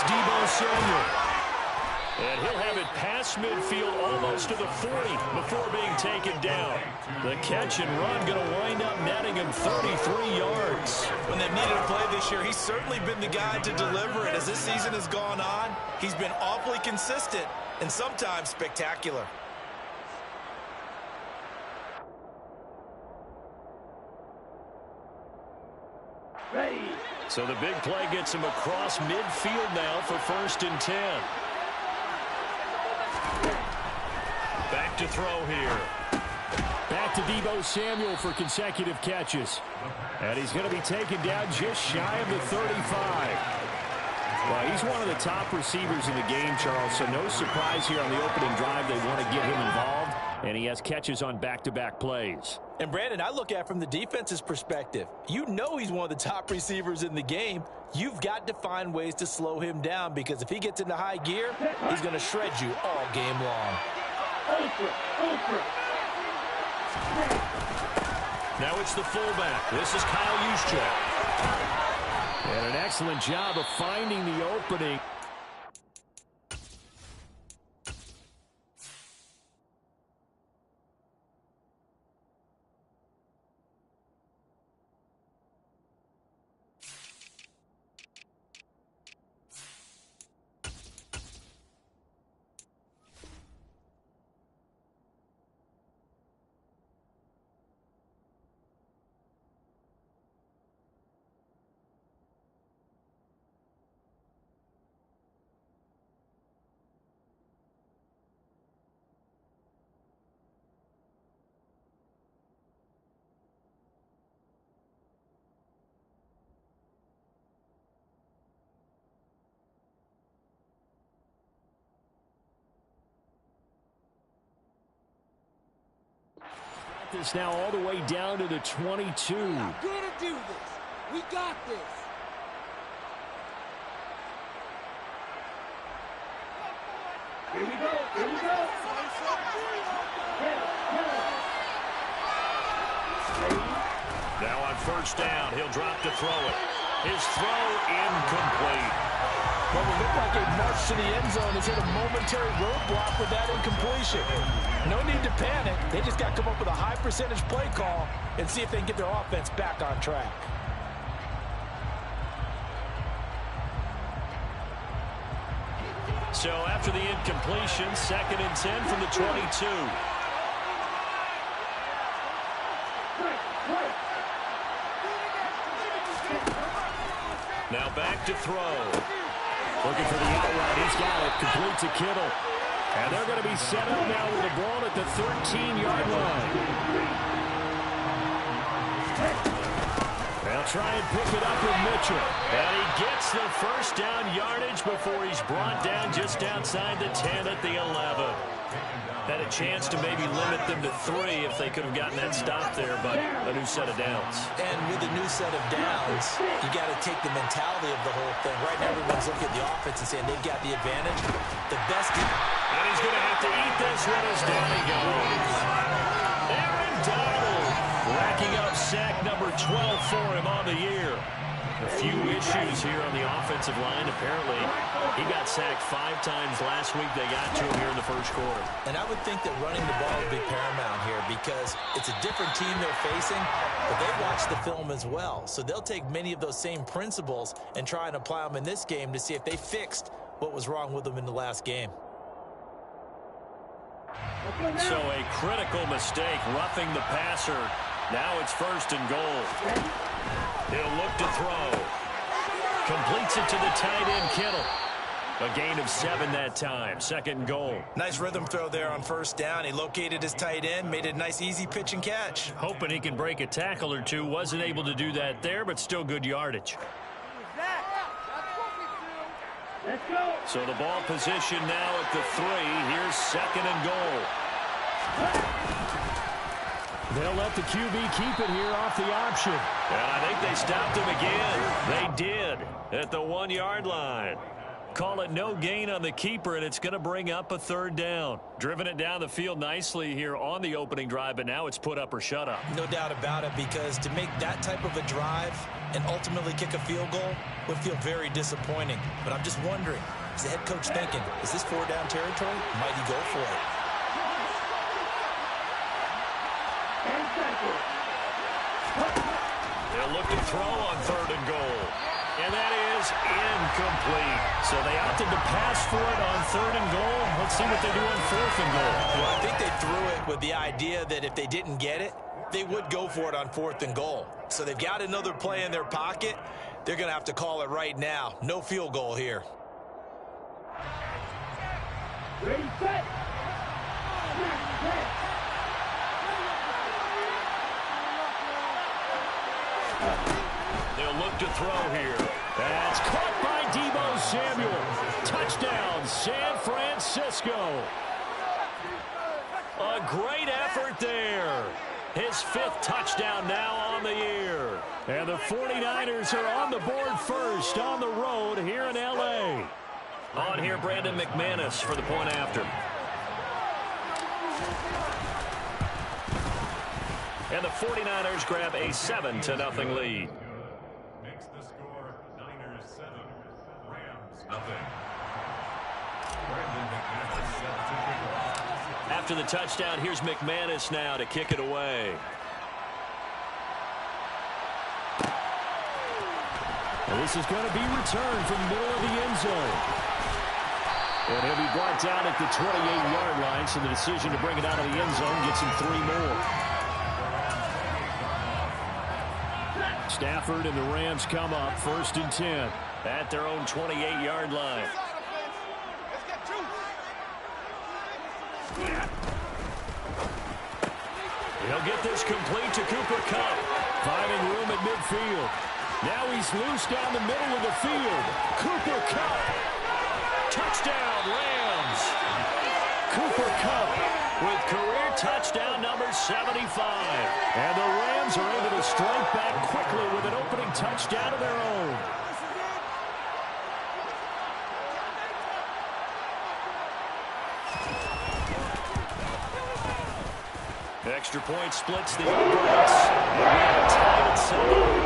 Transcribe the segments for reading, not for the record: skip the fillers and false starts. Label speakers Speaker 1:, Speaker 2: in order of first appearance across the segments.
Speaker 1: Deebo Samuel. And he'll have it past midfield almost to the 40 before being taken down. The catch and run going to wind up netting him 33 yards.
Speaker 2: When they've needed a play this year, he's certainly been the guy to deliver it. As this season has gone on, he's been awfully consistent and sometimes spectacular.
Speaker 1: Ready. So the big play gets him across midfield now for 1st and 10. Back to throw here. Back to Deebo Samuel for consecutive catches. And he's going to be taken down just shy of the 35. Well, he's one of the top receivers in the game, Charles, so no surprise here on the opening drive. They want to get him involved, and he has catches on back-to-back plays.
Speaker 2: And, Brandon, I look at it from the defense's perspective. You know he's one of the top receivers in the game. You've got to find ways to slow him down because if he gets into high gear, he's going to shred you all game long.
Speaker 1: Now it's the fullback. This is Kyle Juszczyk. And an excellent job of finding the opening. This now all the way down to the 22.
Speaker 3: We're gonna do this. We got this. Here we go. Here we go.
Speaker 1: Now on 1st down, he'll drop to throw it. His throw incomplete.
Speaker 2: Well, it looked like a march to the end zone has hit a momentary roadblock with that incompletion. No need to panic. They just got to come up with a high percentage play call and see if they can get their offense back on track.
Speaker 1: So after the incompletion, 2nd and 10 from the 22. Now back to throw. Looking for the outright. He's got it. Complete to Kittle. And they're going to be set up now with the ball at the 13-yard line. They'll try and pick it up with Mitchell. And he gets the 1st down yardage before he's brought down just outside the 10 at the 11. Had a chance to maybe limit them to 3 if they could have gotten that stop there, but a new set of downs.
Speaker 2: And with a new set of downs, you got to take the mentality of the whole thing. Right now, everyone's looking at the offense and saying they've got the advantage. The best.
Speaker 1: And he's going to have to eat this one as down he goes. Aaron Donald racking up sack number 12 for him on the year. A few issues here on the offensive line. Apparently, he got sacked 5 times last week. They got to him here in the 1st quarter.
Speaker 2: And I would think that running the ball would be paramount here because it's a different team they're facing, but they watch the film as well. So they'll take many of those same principles and try and apply them in this game to see if they fixed what was wrong with them in the last game.
Speaker 1: So a critical mistake, roughing the passer. Now it's 1st and goal. He'll look to throw. Completes it to the tight end, Kittle. A gain of 7 that time. 2nd and goal.
Speaker 2: Nice rhythm throw there on 1st down. He located his tight end, made it a nice easy pitch and catch.
Speaker 1: Hoping he can break a tackle or two. Wasn't able to do that there, but still good yardage.
Speaker 3: Let's go.
Speaker 1: So the ball position now at the 3. Here's 2nd and goal. They'll let the QB keep it here off the option. And I think they stopped him again. They did at the 1-yard line. Call it no gain on the keeper, and it's going to bring up a 3rd down. Driven it down the field nicely here on the opening drive, but now it's put up or shut up.
Speaker 2: No doubt about it, because to make that type of a drive and ultimately kick a field goal would feel very disappointing. But I'm just wondering, is the head coach thinking, is this 4-down territory? Might he go for it?
Speaker 1: They'll look to throw on 3rd and goal. And that is incomplete. So they opted to pass for it on 3rd and goal. Let's see what they do on 4th and goal.
Speaker 2: Well, I think they threw it with the idea that if they didn't get it, they would go for it on 4th and goal. So they've got another play in their pocket. They're going to have to call it right now. No field goal here.
Speaker 3: Ready, set.
Speaker 1: They'll look to throw here. That's caught by Deebo Samuel. Touchdown, San Francisco. A great effort there. His 5th touchdown now on the year. And the 49ers are on the board first on the road here in L.A. On here, Brandon McManus for the point after. And the 49ers grab a 7-0 lead.
Speaker 4: Makes the score Niners 7, Rams nothing. Brandon McManus set to kick off.
Speaker 1: After the touchdown, here's McManus now to kick it away. And this is going to be returned from the middle of the end zone. And he'll be brought down at the 28-yard line, so the decision to bring it out of the end zone gets him 3 more. Stafford and the Rams come up 1st and 10 at their own 28-yard line. He'll get this complete to Cooper Kupp, finding room at midfield. Now he's loose down the middle of the field. Cooper Kupp. Touchdown, Rams. Cooper Kupp with career touchdown number 75. And the Rams are able to strike back quickly with an opening touchdown of their own. Extra point splits the All Blacks. And we have tied at 7.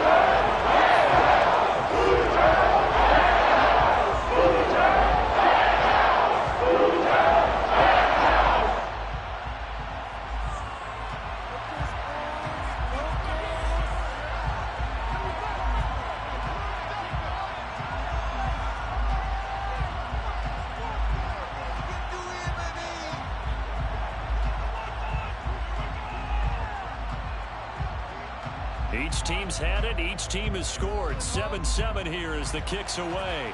Speaker 1: Each team's had it. Each team has scored. 7-7 here as the kick's away.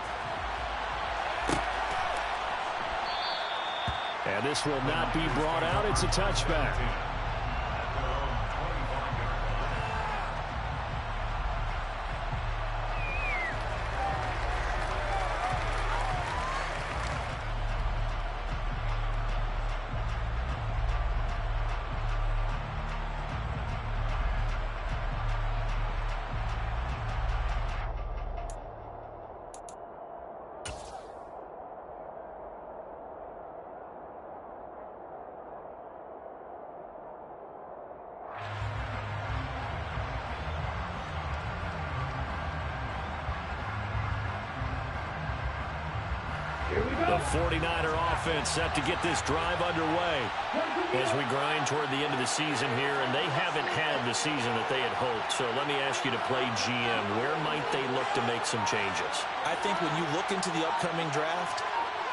Speaker 1: And this will not be brought out. It's a touchback. The 49er offense set to get this drive underway as we grind toward the end of the season here, and they haven't had the season that they had hoped. So let me ask you to play GM. Where might they look to make some changes?
Speaker 2: I think when you look into the upcoming draft,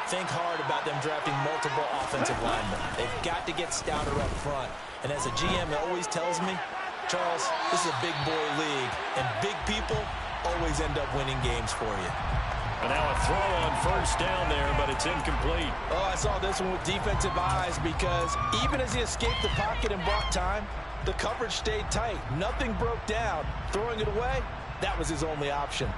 Speaker 2: think hard about them drafting multiple offensive linemen. They've got to get stouter up front. And as a GM, it always tells me, Charles, this is a big boy league, and big people always end up winning games for you.
Speaker 1: And now a throw on first down there, but it's incomplete.
Speaker 2: Oh, I saw this one with defensive eyes because even as he escaped the pocket and bought time, the coverage stayed tight. Nothing broke down. Throwing it away, that was his only option.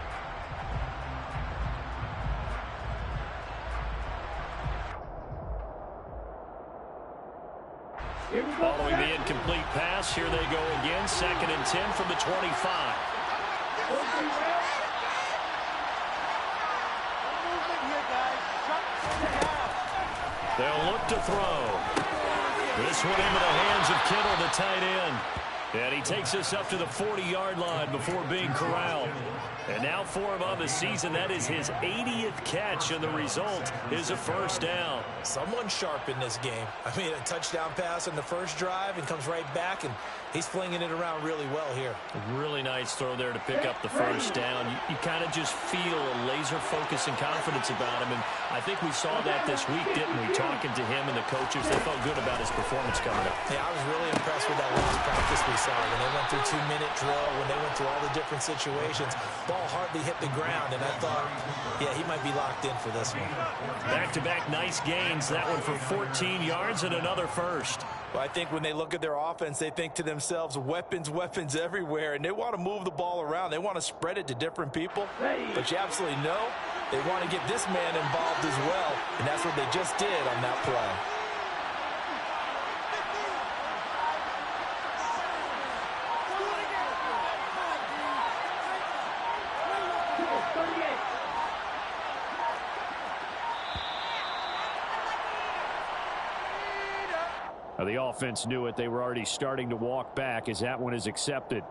Speaker 1: Following the incomplete pass, here they go again. 2nd and 10 from the 25. They'll look to throw. This one into the hands of Kittle, the tight end. And he takes us up to the 40-yard line before being corralled. And now for him on the season, that is his 80th catch, and the result is a first down.
Speaker 2: Someone sharp in this game. I mean, a touchdown pass on the first drive and comes right back, and he's flinging it around really well here.
Speaker 1: A really nice throw there to pick up the first down. You kind of just feel a laser focus and confidence about him, and I think we saw that this week, didn't we? Talking to him and the coaches, they felt good about his performance coming up.
Speaker 2: Yeah, I was really impressed with that last practice we saw. When they went through 2-minute drill, when they went through all the different situations, ball hardly hit the ground, and I thought, yeah, he might be locked in for this one.
Speaker 1: Back-to-back nice gains. That one for 14 yards and another first.
Speaker 2: Well, I think when they look at their offense, they think to themselves, weapons, weapons everywhere, and they want to move the ball around. They want to spread it to different people, but you absolutely know they want to get this man involved as well, and that's what they just did on that play.
Speaker 1: The offense knew it. They were already starting to walk back as that one is accepted.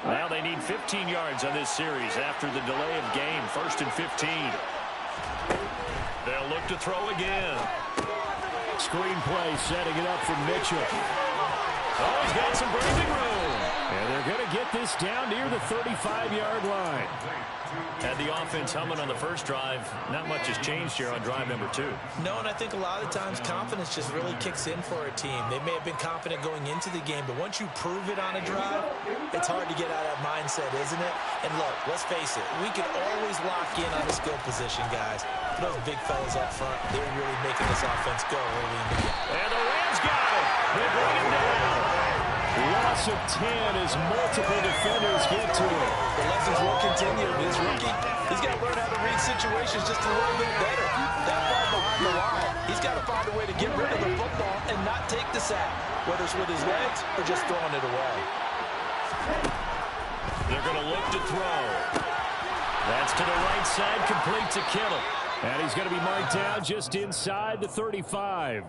Speaker 1: Now they need 15 yards on this series after the delay of game. 1st and 15. They'll look to throw again. Screenplay setting it up for Mitchell. Oh, he's got some breathing room. And they're going to get this down near the 35-yard line. Had the offense humming on the first drive. Not much has changed here on drive number 2.
Speaker 2: No, and I think a lot of the times confidence just really kicks in for a team. They may have been confident going into the game, but once you prove it on a drive, it's hard to get out of that mindset, isn't it? And look, let's face it, we can always lock in on the skill position, guys. Those big fellas up front, they're really making this offense go early in the game.
Speaker 1: And the Rams got it. They bring him down. Loss of 10 as multiple defenders get to him.
Speaker 2: The lessons will continue. This rookie, he's got to learn how to read situations just a little bit better. That far behind the line, he's got to find a way to get rid of the football and not take the sack, whether it's with his legs or just throwing it away.
Speaker 1: They're going to look to throw. That's to the right side, complete to Kittle. And he's going to be marked down just inside the 35.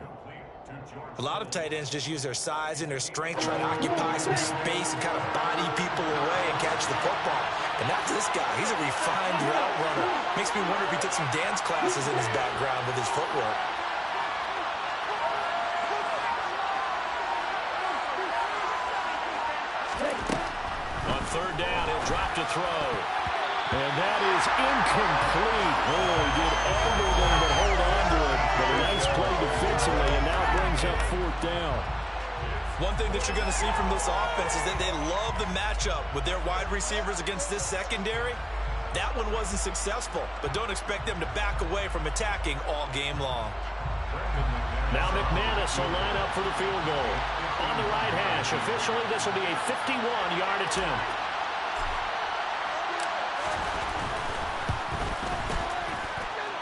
Speaker 2: A lot of tight ends just use their size and their strength, trying to occupy some space and kind of body people away and catch the football. And not this guy. He's a refined route runner. Makes me wonder if he took some dance classes in his background with his footwork.
Speaker 1: On 3rd down, he'll drop to throw. And that is incomplete. Oh, he did everything but hold on to it. But a nice play defensively, and now brings up 4th down.
Speaker 2: One thing that you're going to see from this offense is that they love the matchup with their wide receivers against this secondary. That one wasn't successful, but don't expect them to back away from attacking all game long.
Speaker 1: Now McManus will line up for the field goal. On the right hash, officially this will be a 51-yard attempt.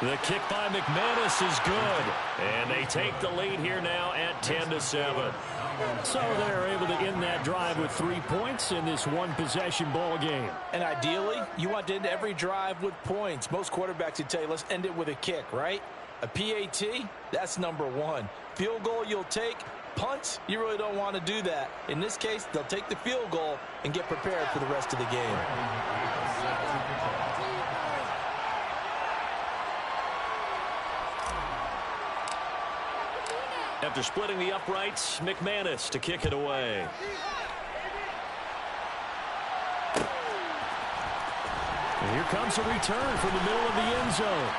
Speaker 1: The kick by McManus is good. And they take the lead here now at 10-7. So they're able to end that drive with 3 points in this one-possession ball game.
Speaker 2: And ideally, you want to end every drive with points. Most quarterbacks would tell you, let's end it with a kick, right? A PAT, that's number 1. Field goal you'll take. Punts, you really don't want to do that. In this case, they'll take the field goal and get prepared for the rest of the game.
Speaker 1: After splitting the uprights, McManus to kick it away. And here comes a return from the middle of the end zone.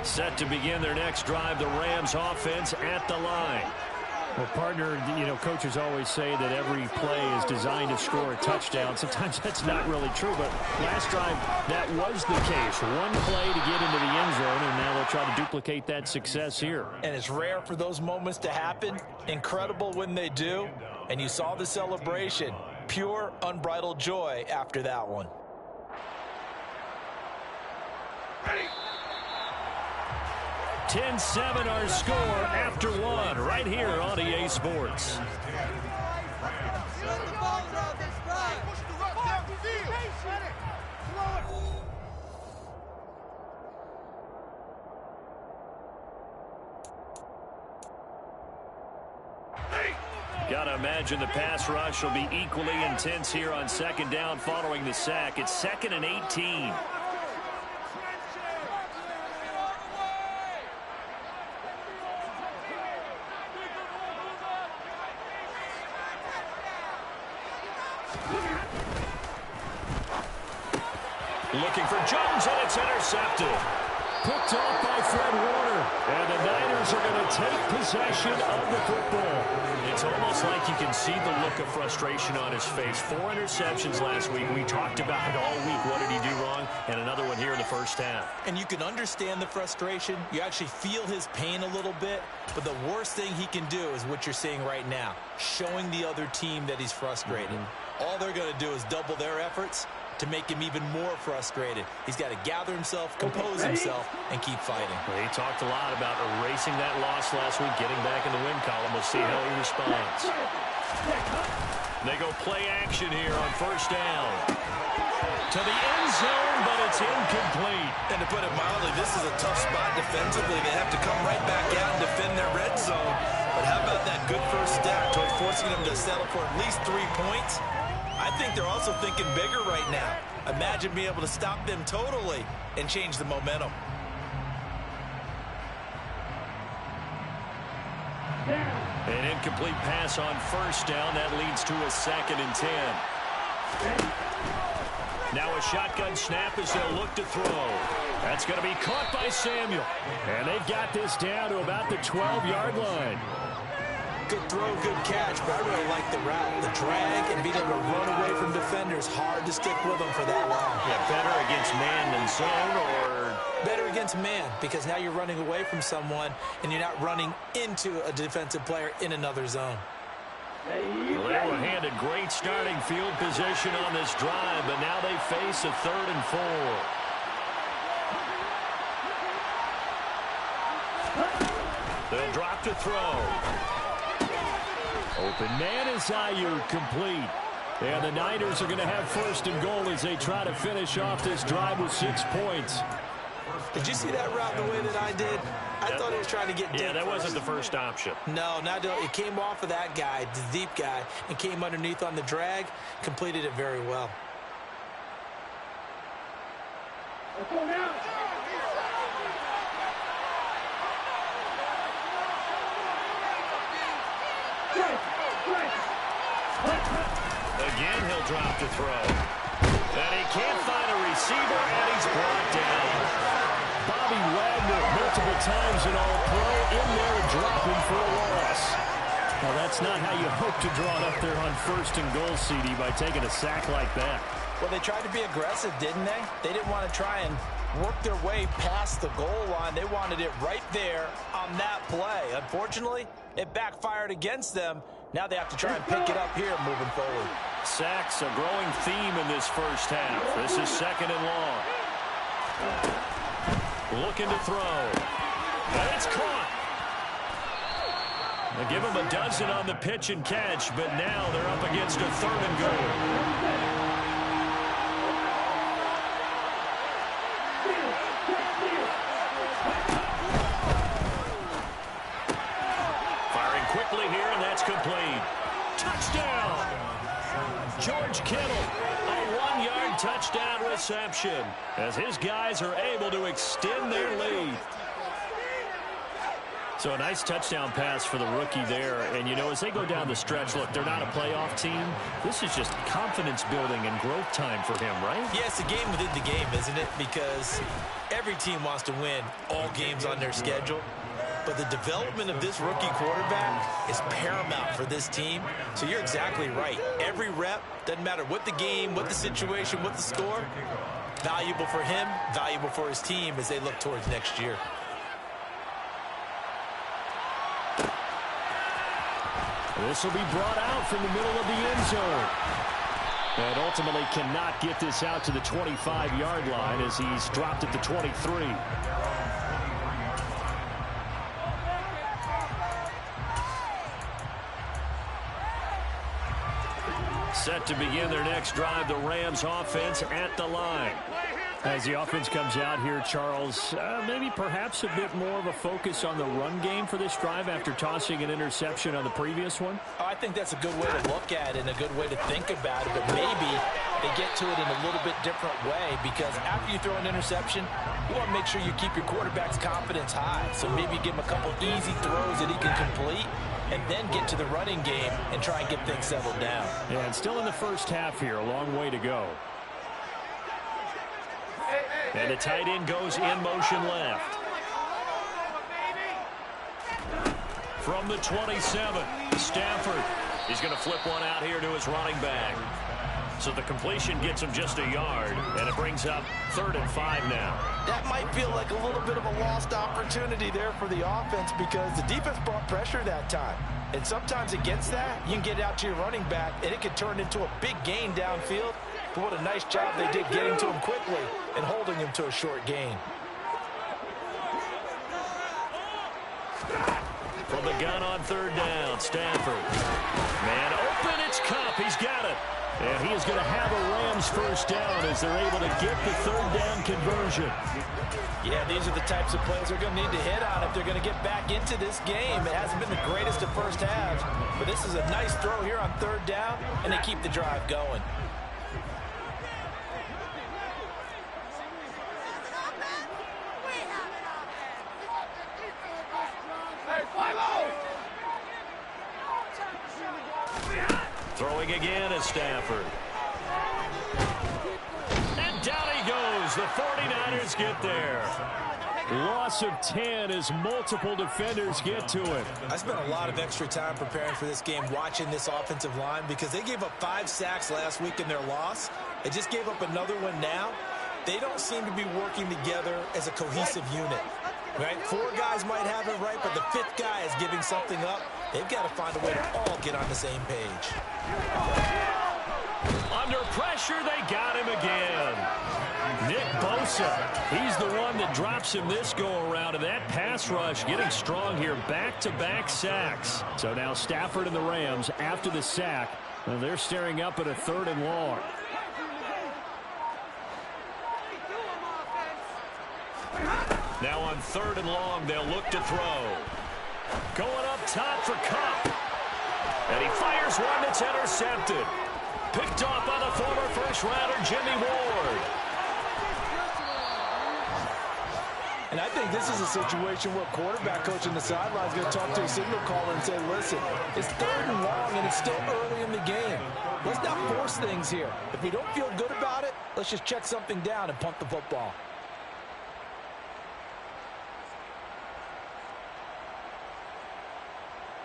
Speaker 1: Set to begin their next drive, the Rams offense at the line. Well, partner, you know, coaches always say that every play is designed to score a touchdown. Sometimes that's not really true, but last drive, that was the case. One play to get into the end zone, and now they'll try to duplicate that success here.
Speaker 2: And it's rare for those moments to happen. Incredible when they do. And you saw the celebration. Pure, unbridled joy after that one.
Speaker 1: 10-7 our score after one right here on EA Sports. Got to imagine the pass rush will be equally intense here on second down following the sack. It's 2nd and 18. Looking for Jones, and it's intercepted. Picked off by Fred Warner. And the Niners are going to take possession of the football. It's almost like you can see the look of frustration on his face. 4 interceptions last week. We talked about it all week. What did he do wrong? And another one here in the first half.
Speaker 2: And you can understand the frustration. You actually feel his pain a little bit. But the worst thing he can do is what you're seeing right now, showing the other team that he's frustrated. All they're going to do is double their efforts to make him even more frustrated. He's got to gather himself, compose himself, and keep fighting.
Speaker 1: Well, he talked a lot about erasing that loss last week, getting back in the win column. We'll see how he responds. They go play action here on first down. To the end zone, but it's incomplete.
Speaker 2: And to put it mildly, this is a tough spot defensively. They have to come right back out and defend their red zone. But how about that good first step toward forcing them to settle for at least 3 points? I think they're also thinking bigger right now. Imagine being able to stop them totally and change the momentum.
Speaker 1: An incomplete pass on first down. That leads to a 2nd and 10. Now a shotgun snap as they'll look to throw. That's going to be caught by Samuel. And they've got this down to about the 12-yard line.
Speaker 2: Good throw, good catch, but I really like the route. The drag and being able to run away from defenders, hard to stick with them for that long.
Speaker 1: Yeah, better against man than zone, or
Speaker 2: better against man, because now you're running away from someone and you're not running into a defensive player in another zone.
Speaker 1: Well, they were handed great starting field position on this drive, but now they face a 3rd and 4. They'll drop to throw. Open man is Ayuk, complete. And the Niners are going to have 1st and goal as they try to finish off this drive with 6 points.
Speaker 2: Did you see that route the way that I did? I thought he was trying to get deep.
Speaker 1: Yeah, that wasn't the first option.
Speaker 2: No, it came off of that guy, the deep guy, and came underneath on the drag, completed it very well.
Speaker 3: Let's go now.
Speaker 1: Again, he'll drop to throw. And he can't find a receiver, and he's brought down. Bobby Wagner, multiple times in All-Pro, in there and dropping for a loss. Well, that's not how you hope to draw it up there on 1st and goal, CD, by taking a sack like that.
Speaker 2: Well, they tried to be aggressive, didn't they? They didn't want to try and work their way past the goal line. They wanted it right there on that play. Unfortunately, it backfired against them. Now they have to try and pick it up here moving forward.
Speaker 1: Sacks, a growing theme in this first half. This is 2nd and long. Looking to throw. And it's caught. They give him a dozen on the pitch and catch, but now they're up against a 3rd and goal. Quickly here, and that's complete. Touchdown! George Kittle, a 1-yard touchdown reception as his guys are able to extend their lead. So a nice touchdown pass for the rookie there. And, you know, as they go down the stretch, look, they're not a playoff team. This is just confidence building and growth time for him, right?
Speaker 2: Yeah, it's a game within the game, isn't it? Because every team wants to win all games on their schedule. but the development of this rookie quarterback is paramount for this team. So you're exactly right. Every rep, doesn't matter what the game, what the situation, what the score, valuable for him, valuable for his team as they look towards next year.
Speaker 1: This will be brought out from the middle of the end zone. And ultimately cannot get this out to the 25-yard line as he's dropped at the 23. Set to begin their next drive, the Rams offense at the line. As the offense comes out here, Charles, maybe perhaps a bit more of a focus on the run game for this drive after tossing an interception on the previous one?
Speaker 2: I think that's a good way to look at it and a good way to think about it, but maybe they get to it in a little bit different way because after you throw an interception, you want to make sure you keep your quarterback's confidence high. So maybe give him a couple easy throws that he can complete and then get to the running game and try and get things settled down.
Speaker 1: Yeah, and still in the first half here, a long way to go. And the tight end goes in motion left. From the 27, Stafford. He's going to flip one out here to his running back. So the completion gets him just a yard, and it brings up 3rd and 5 now.
Speaker 2: That might feel like a little bit of a lost opportunity there for the offense because the defense brought pressure that time. And sometimes against that, you can get out to your running back, and it can turn into a big gain downfield. But what a nice job they did getting to him quickly and holding him to a short gain.
Speaker 1: From the gun on 3rd down, Stafford. Man open, it's Cup. He's got it. And he is going to have a Rams first down as they're able to get the 3rd down conversion.
Speaker 2: Yeah, these are the types of plays they're going to need to hit on if they're going to get back into this game. It hasn't been the greatest of first halves, but this is a nice throw here on 3rd down, and they keep the drive going.
Speaker 1: Throwing again is Stafford. And down he goes. The 49ers get there. Loss of 10 as multiple defenders get to it.
Speaker 2: I spent a lot of extra time preparing for this game watching this offensive line because they gave up 5 sacks last week in their loss. They just gave up another one now. They don't seem to be working together as a cohesive unit. Right? 4 guys might have it right, but the 5th guy is giving something up. They've got to find a way to all get on the same page.
Speaker 1: Under pressure, they got him again. Nick Bosa, he's the one that drops him this go-around, and that pass rush getting strong here. Back-to-back sacks. So now Stafford and the Rams, after the sack, and they're staring up at a 3rd and long. Now on 3rd and long, they'll look to throw. Going up top for Cup. And he fires one that's intercepted. Picked off by the former first-rounder, Jimmy Ward.
Speaker 2: And I think this is a situation where quarterback coach in the sideline is going to talk to a signal caller and say, listen, it's 3rd and long, and it's still early in the game. Let's not force things here. If we don't feel good about it, let's just check something down and punt the football.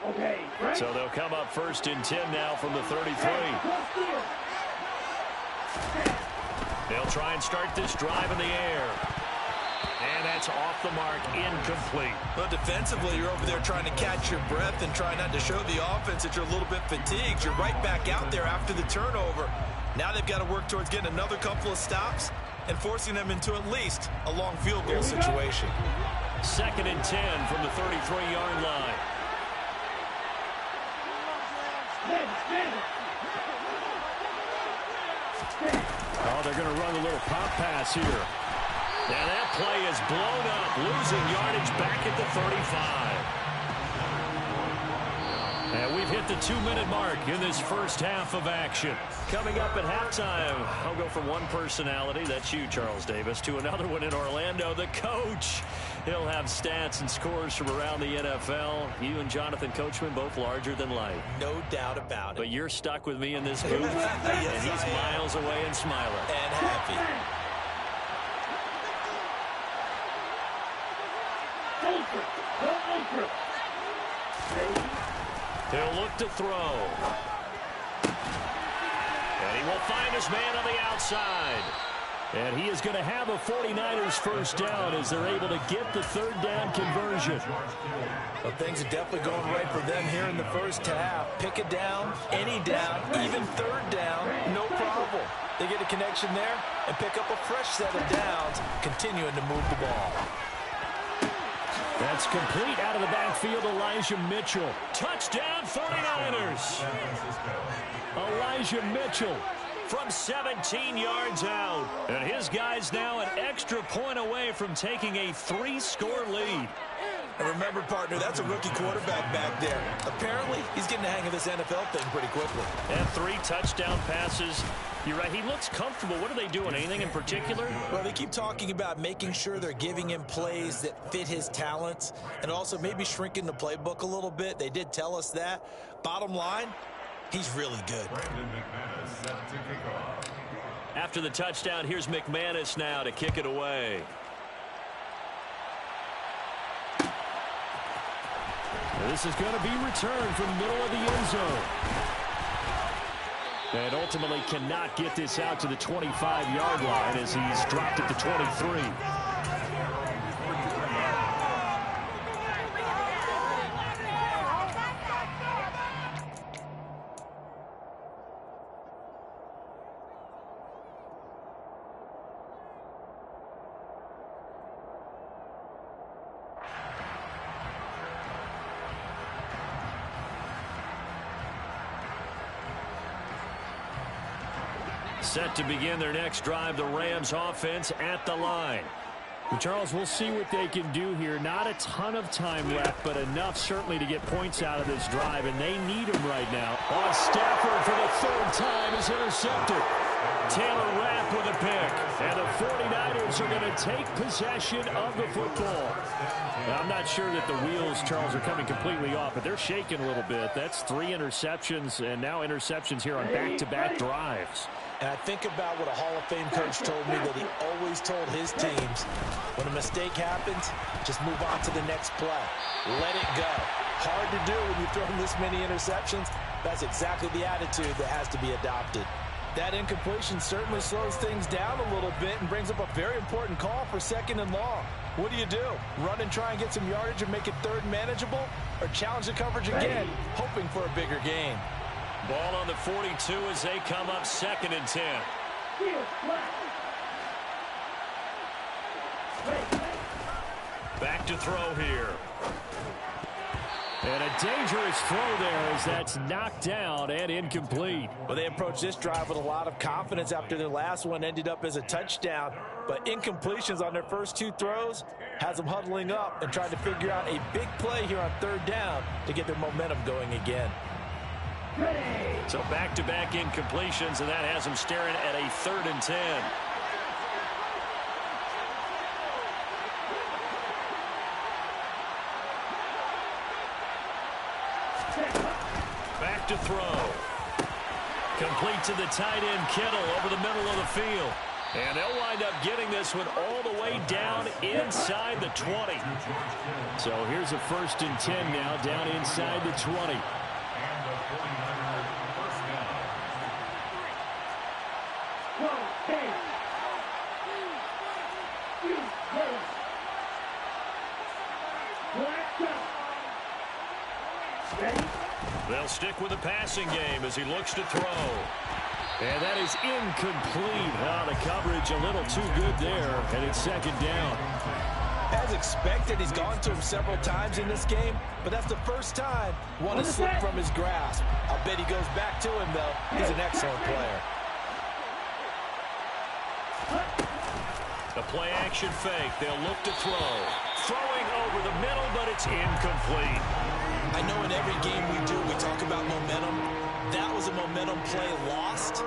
Speaker 3: Okay.
Speaker 1: So they'll come up 1st and 10 now from the 33. They'll try and start this drive in the air. And that's off the mark, incomplete.
Speaker 2: Well, defensively, you're over there trying to catch your breath and try not to show the offense that you're a little bit fatigued. You're right back out there after the turnover. Now they've got to work towards getting another couple of stops and forcing them into at least a long field goal situation.
Speaker 1: 2nd and 10 from the 33-yard line. Oh, they're going to run a little pop pass here. Now that play is blown up, losing yardage back at the 35. And we've hit the 2-minute mark in this first half of action. Coming up at halftime, I'll go from one personality, that's you, Charles Davis, to another one in Orlando, the coach. He'll have stats and scores from around the NFL. You and Jonathan Coachman, both larger than life.
Speaker 2: No doubt about it.
Speaker 1: But you're stuck with me in this booth, and he's miles away and smiling.
Speaker 2: And happy.
Speaker 1: He'll look to throw. And he will find his man on the outside. And he is going to have a 49ers first down as they're able to get the third down conversion.
Speaker 2: Well, things are definitely going right for them here in the first half. Pick it down, any down, even third down, no problem. They get a connection there and pick up a fresh set of downs, continuing to move the ball.
Speaker 1: That's complete out of the backfield, Elijah Mitchell. Touchdown, 49ers. Elijah Mitchell from 17 yards out. And his guy's now an extra point away from taking a 3-score lead.
Speaker 2: And remember, partner, that's a rookie quarterback back there. Apparently, he's getting the hang of this NFL thing pretty quickly.
Speaker 1: And 3 touchdown passes. You're right, he looks comfortable. What are they doing? Anything in particular?
Speaker 2: Well, they keep talking about making sure they're giving him plays that fit his talents and also maybe shrinking the playbook a little bit. They did tell us that. Bottom line, he's really good.
Speaker 1: After the touchdown, here's McManus now to kick it away. This is going to be returned from the middle of the end zone. And ultimately cannot get this out to the 25-yard line as he's dropped at the 23. Set to begin their next drive, the Rams offense at the line. And Charles, we'll see what they can do here. Not a ton of time left, but enough certainly to get points out of this drive, and they need them right now. Oh, Stafford for the third time is intercepted. Taylor Rapp with a pick, and the 49ers are going to take possession of the football. Now, I'm not sure that the wheels, Charles, are coming completely off, but they're shaking a little bit. That's 3 interceptions, and now interceptions here on back-to-back drives.
Speaker 2: And I think about what a Hall of Fame coach told me, that he always told his teams, when a mistake happens, just move on to the next play. Let it go. Hard to do when you've thrown this many interceptions. That's exactly the attitude that has to be adopted. That incompletion certainly slows things down a little bit and brings up a very important call for 2nd and long. What do? Run and try and get some yardage and make it 3rd manageable? Or challenge the coverage again, hoping for a bigger gain?
Speaker 1: Ball on the 42 as they come up 2nd and 10. Back to throw here. And a dangerous throw there as that's knocked down and incomplete.
Speaker 2: Well, they approached this drive with a lot of confidence after their last one ended up as a touchdown. But incompletions on their first 2 throws has them huddling up and trying to figure out a big play here on 3rd down to get their momentum going again.
Speaker 1: So back-to-back incompletions, and that has them staring at a 3rd and 10. Back to throw. Complete to the tight end, Kittle, over the middle of the field. And they'll wind up getting this one all the way down inside the 20. So here's a 1st and 10 now, down inside the 20. They'll stick with the passing game as he looks to throw. And that is incomplete. Oh, the coverage a little too good there, and it's 2nd down.
Speaker 2: As expected, he's gone to him several times in this game, but that's the first time one has slipped from his grasp. I'll bet he goes back to him, though. He's an excellent player.
Speaker 1: The play-action fake. They'll look to throw. Throwing over the middle, but it's incomplete.
Speaker 2: I know in every game we do, we talk about momentum. That was a momentum play lost,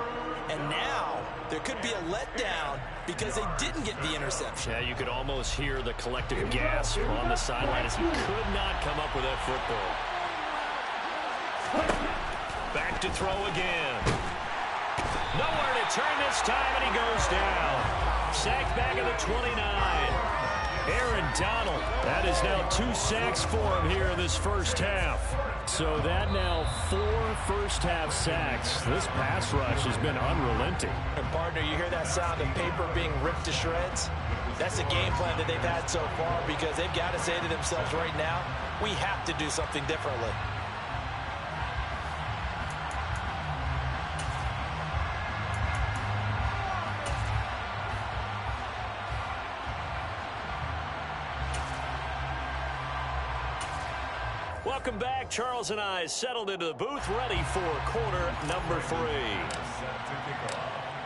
Speaker 2: and now there could be a letdown because they didn't get the interception.
Speaker 1: Yeah, you could almost hear the collective gasp on the sideline as he could not come up with that football. Back to throw again. Nowhere to turn this time, and he goes down. Sacked back at the 29. Aaron Donald. That is now 2 sacks for him here in this first half. So that now 4 first-half sacks. This pass rush has been unrelenting.
Speaker 2: And partner, you hear that sound of paper being ripped to shreds? That's the game plan that they've had so far, because they've got to say to themselves right now, we have to do something differently.
Speaker 1: Welcome back. Charles and I settled into the booth, ready for quarter number 3.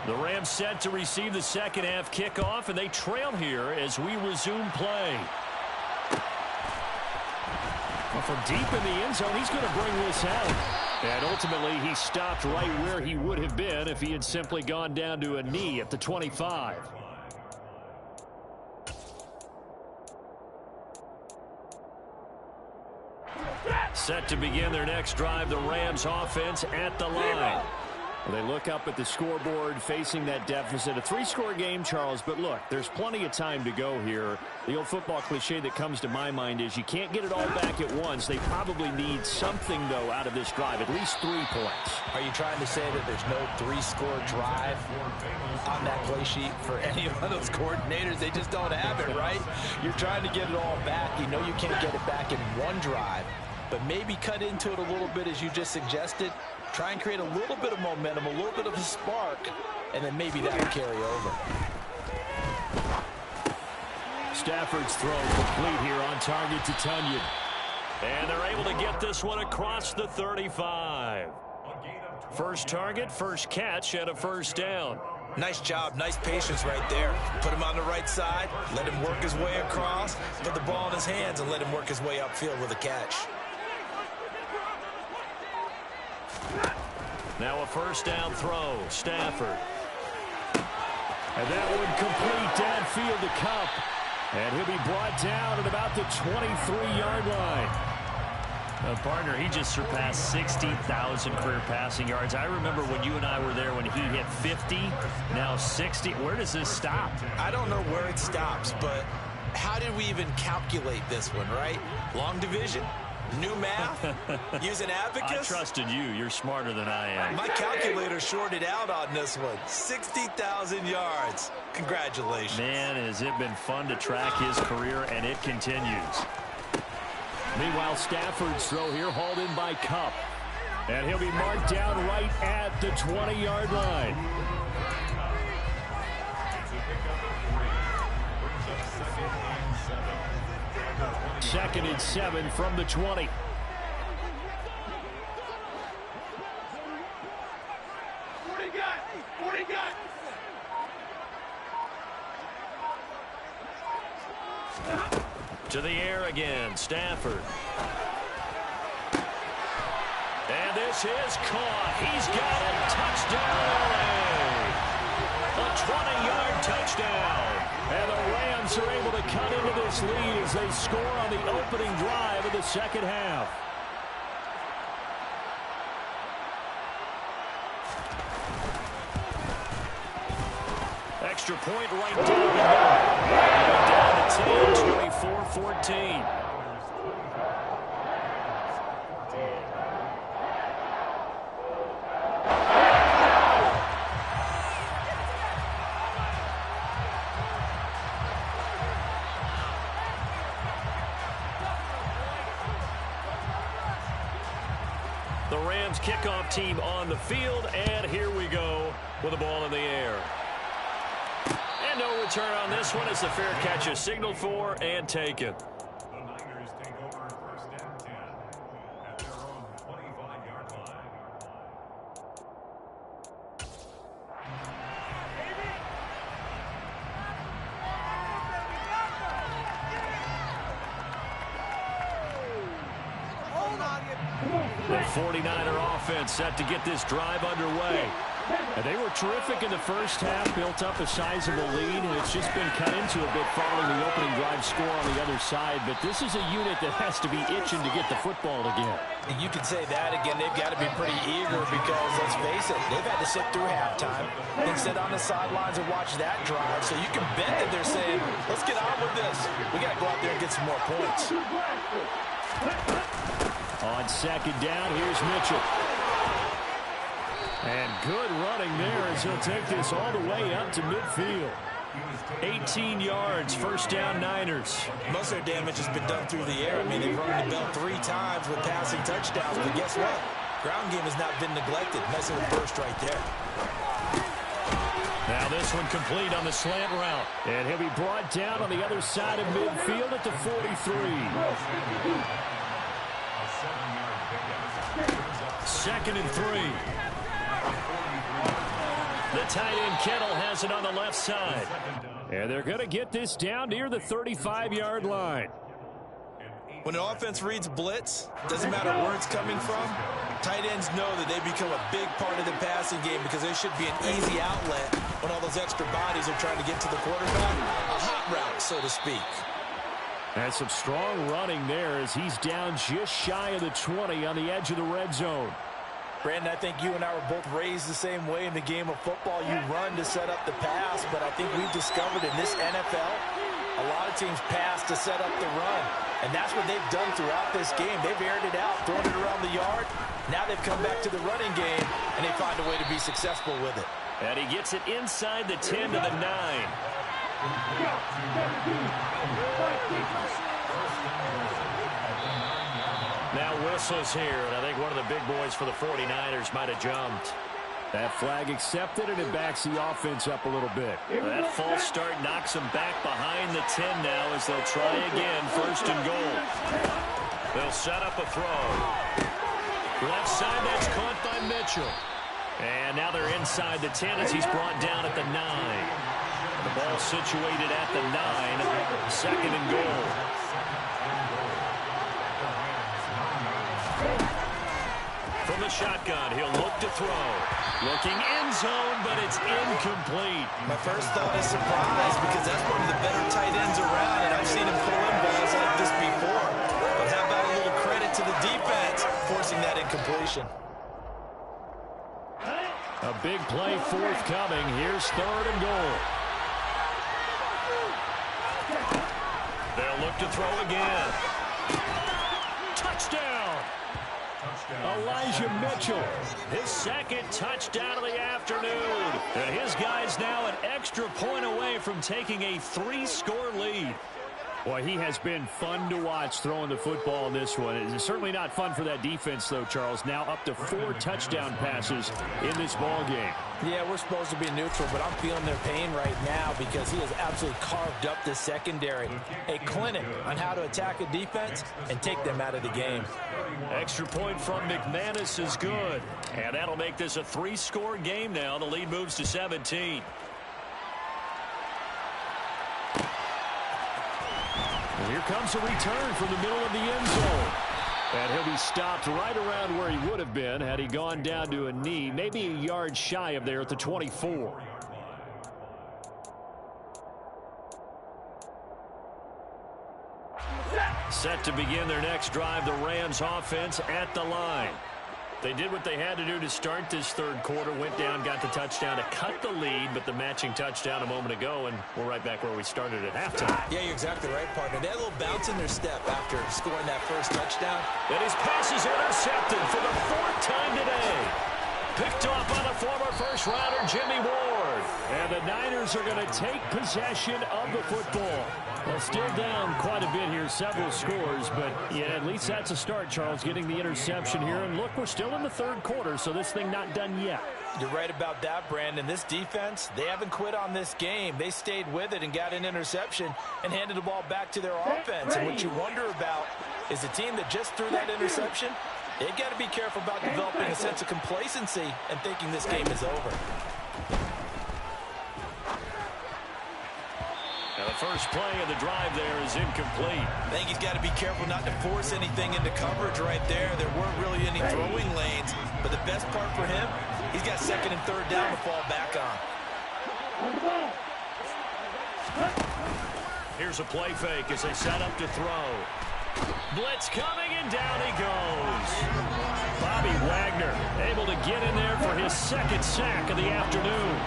Speaker 1: The Rams set to receive the second half kickoff, and they trail here as we resume play. Well, from deep in the end zone, he's going to bring this out. And ultimately, he stopped right where he would have been if he had simply gone down to a knee at the 25. Set to begin their next drive, the Rams offense at the line. Well, they look up at the scoreboard facing that deficit. A 3-score game, Charles, but look, there's plenty of time to go here. The old football cliche that comes to my mind is you can't get it all back at once. They probably need something, though, out of this drive, at least 3 points.
Speaker 2: Are you trying to say that there's no 3-score drive on that play sheet for any of those coordinators? They just don't have it, right? You're trying to get it all back. You know you can't get it back in one drive, but maybe cut into it a little bit as you just suggested. Try and create a little bit of momentum, a little bit of a spark, and then maybe that will carry over.
Speaker 1: Stafford's throw complete here on target to Tunyon. And they're able to get this one across the 35. First target, first catch, and a first down.
Speaker 2: Nice job, nice patience right there. Put him on the right side, let him work his way across, put the ball in his hands, and let him work his way upfield with a catch.
Speaker 1: Now a first down throw, Stafford. And that one complete downfield to Kupp. And he'll be brought down at about the 23-yard line. Partner, he just surpassed 60,000 career passing yards. I remember when you and I were there when he hit 50, now 60. Where does this stop?
Speaker 2: I don't know where it stops, but how did we even calculate this one, right? Long division? New math? Using abacus?
Speaker 1: I trusted you. You're smarter than I am.
Speaker 2: My calculator shorted out on this one. 60,000 yards. Congratulations.
Speaker 1: Man, has it been fun to track his career, and it continues. Meanwhile, Stafford's throw here hauled in by Kupp. And he'll be marked down right at the 20-yard line. Second and 7 from the 20. To the air again, Stafford. And this is caught. He's got a touchdown. A 20-yard touchdown. And the Rams are able to cut into this lead as they score on the opening drive of the second half. Extra point right down the middle. Down to 10, 24-14. The Rams kickoff team on the field, and here we go with the ball in the air. And no return on this one as the fair catch is signaled for and taken.
Speaker 4: The Niners take over first and 10 at their own 25-yard line.
Speaker 1: The 49er offense set to get this drive underway. And they were terrific in the first half, built up a sizable lead, and it's just been cut into a bit following the opening drive score on the other side. But this is a unit that has to be itching to get the football again.
Speaker 2: You can say that again. They've got to be pretty eager because, let's face it, they've had to sit through halftime and sit on the sidelines and watch that drive. So you can bet that they're saying, let's get on with this. We got to go out there and get some more points.
Speaker 1: On second down, here's Mitchell. And good running there as he'll take this all the way up to midfield. 18 yards, first down Niners.
Speaker 2: Most of their damage has been done through the air. I mean, they've rung the bell 3 times with passing touchdowns. But guess what? Ground game has not been neglected. Nice little burst right there.
Speaker 1: Now this one complete on the slant route. And he'll be brought down on the other side of midfield at the 43. Second and 3. The tight end Kettle has it on the left side. And they're going to get this down near the 35-yard line.
Speaker 2: When an offense reads blitz, doesn't matter where it's coming from, tight ends know that they become a big part of the passing game because there should be an easy outlet when all those extra bodies are trying to get to the quarterback. A hot route, so to speak.
Speaker 1: And some strong running there as he's down just shy of the 20 on the edge of the red zone.
Speaker 2: Brandon, I think you and I were both raised the same way in the game of football. You run to set up the pass, but I think we've discovered in this NFL, a lot of teams pass to set up the run. And that's what they've done throughout this game. They've aired it out, thrown it around the yard. Now they've come back to the running game, and they find a way to be successful with it.
Speaker 1: And he gets it inside the 10 to the 9. Now whistles here, and I think one of the big boys for the 49ers might have jumped. That flag accepted, and it backs the offense up a little bit. That false start knocks them back behind the 10 now as they'll try again, first and goal. They'll set up a throw. Left side, that's caught by Mitchell. And now they're inside the 10 as he's brought down at the 9. The ball situated at the 9, second and goal. From the shotgun, he'll look to throw. Looking end zone, but it's incomplete.
Speaker 2: My first thought is surprise because that's one of the better tight ends around, and I've seen him pull in balls like this before. But how about a little credit to the defense forcing that incompletion?
Speaker 1: A big play forthcoming. Here's third and goal. They'll look to throw again. Touchdown! Elijah Mitchell, his second touchdown of the afternoon. And his guy's now an extra point away from taking a 3-score lead. Boy, he has been fun to watch throwing the football in this one. It's certainly not fun for that defense, though, Charles. Now up to 4 touchdown passes in this ball game.
Speaker 2: Yeah, we're supposed to be neutral, but I'm feeling their pain right now because he has absolutely carved up the secondary. A clinic on how to attack a defense and take them out of the game.
Speaker 1: Extra point from McManus is good. And that'll make this a 3-score game now. The lead moves to 17. And here comes a return from the middle of the end zone. And he'll be stopped right around where he would have been had he gone down to a knee, maybe a yard shy of there at the 24. Set to begin their next drive, the Rams offense at the line. They did what they had to do to start this third quarter, went down, got the touchdown to cut the lead, but the matching touchdown a moment ago, and we're right back where we started at halftime.
Speaker 2: Yeah, you're exactly right, partner. They had a little bounce in their step after scoring that first touchdown.
Speaker 1: And his pass is intercepted for the 4th time today. Picked off by the former first-rounder Jimmy Ward. And the Niners are going to take possession of the football. Well, still down quite a bit here, several scores, but yeah, at least that's a start, Charles, getting the interception here. And look, we're still in the third quarter, so this thing not done yet.
Speaker 2: You're right about that, Brandon. This defense, they haven't quit on this game. They stayed with it and got an interception and handed the ball back to their offense. And what you wonder about is the team that just threw that interception, they've got to be careful about developing a sense of complacency and thinking this game is over.
Speaker 1: Now the first play of the drive there is incomplete.
Speaker 2: I think he's got to be careful not to force anything into coverage right there. There weren't really any throwing lanes, but the best part for him, he's got second and third down to fall back on.
Speaker 1: Here's a play fake as they set up to throw. Blitz coming, and down he goes. Bobby Wagner able to get in there for his second sack of the afternoon.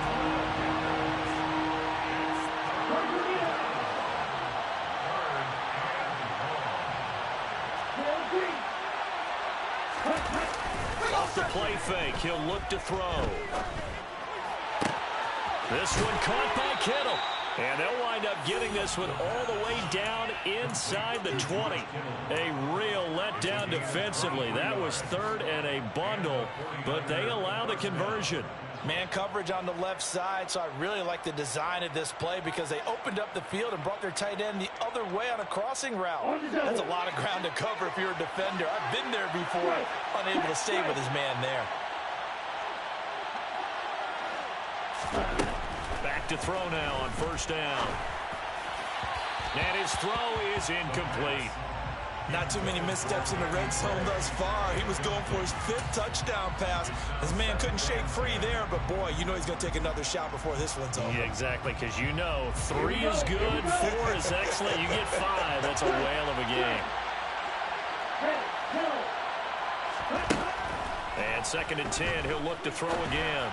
Speaker 1: Off the play fake, he'll look to throw. This one caught by Kittle. And they'll wind up getting this one all the way down inside the 20. A real letdown defensively. That was third and a bundle, but they allow the conversion.
Speaker 2: Man coverage on the left side, so I really like the design of this play because they opened up the field and brought their tight end the other way on a crossing route. That's a lot of ground to cover if you're a defender. I've been there before, unable to stay with his man there.
Speaker 1: Back to throw now on first down. And his throw is incomplete.
Speaker 2: Not too many missteps in the red zone thus far. He was going for his 5th touchdown pass. His man couldn't shake free there, but boy, you know he's going to take another shot before this one's over.
Speaker 1: Yeah, exactly, because you know 3 is good, 4 is excellent. You get 5, that's a whale of a game. And second and 10, he'll look to throw again.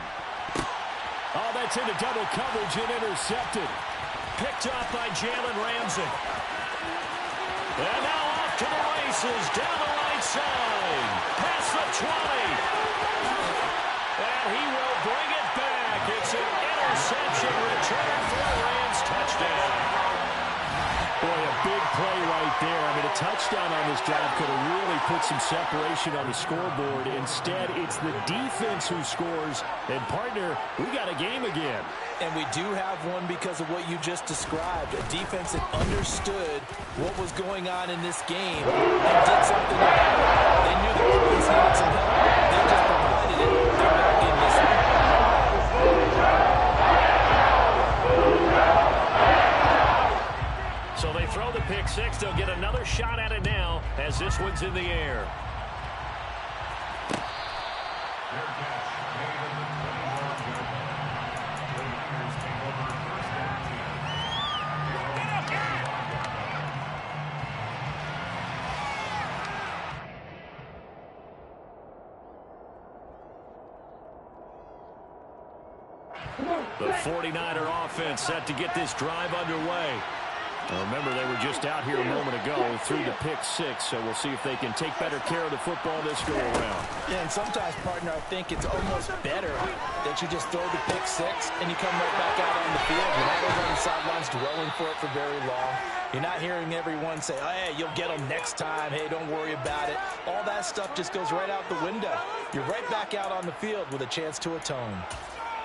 Speaker 1: Oh, that's into double coverage and intercepted. Picked off by Jalen Ramsey. And now off to the races, down the right side. Past the 20. And he will bring it back. It's an interception return for the Rams touchdown. Boy, a big play right there. I mean, a touchdown on this drive could have really put some separation on the scoreboard. Instead, it's the defense who scores. And, partner, we got a game again.
Speaker 2: And we do have one because of what you just described. A defense that understood what was going on in this game and did something about it. They knew the offense needed some help. They just provided it. They're back in this one.
Speaker 1: So they throw the pick six. They'll get another shot at it now as this one's in the air. The 49er offense set to get this drive underway. Now remember, they were just out here a moment ago through the pick six, so we'll see if they can take better care of the football this go-around.
Speaker 2: Yeah, and sometimes, partner, I think it's almost better that you just throw the pick six and you come right back out on the field. You're not over on the sidelines dwelling for it for very long. You're not hearing everyone say, oh, hey, you'll get them next time. Hey, don't worry about it. All that stuff just goes right out the window. You're right back out on the field with a chance to atone.